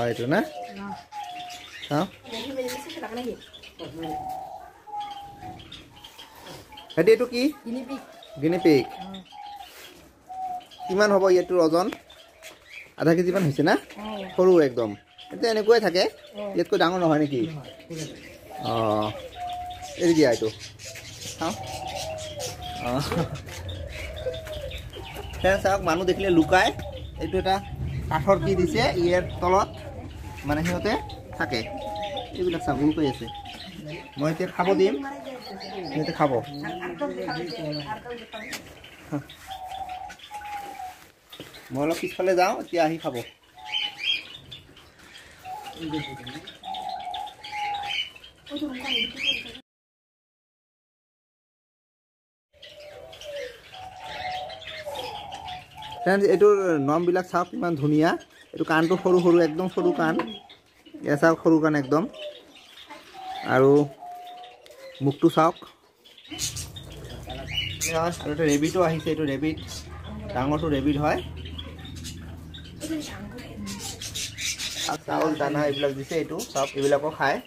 এইটো না চাওঁ এইটো কি গিনিপিগ কিমান হ'ব ইয়াটোৰ ওজন আধা কেজি মান হৈছে না সৰু একদম এতিয়া এনেকুৱাই থাকে ইয়াতকৈ ডাঙৰ নহয় নেকি এৰি দিয়া এইটো চাওঁ চাওক মানুহ দেখিলে লুকাই এইটো এটা কাঠৰ কি দিছে ইয়াৰ তলত মানে সিহঁতে থাকে এইবিলাক চাওক লুকাই আছে মই এতিয়া খাব দিম সিহঁতে খাব মই অলপ পিছফালে যাওঁ এতিয়া আহি খাব এইটোৰ নামবিলাক চাওক কিমান ধুনীয়া এইটো কাণটো সৰু সৰু একদম সৰু কাণ এয়া চাওক সৰু কাণ একদম আৰু মুখটো চাওক আৰু এটা ৰেবিটো আহিছে এইটো ৰেবিট ডাঙৰটো ৰেবিট হয় চাউল দানা এইবিলাক দিছে এইটো চাওক এইবিলাকো খায়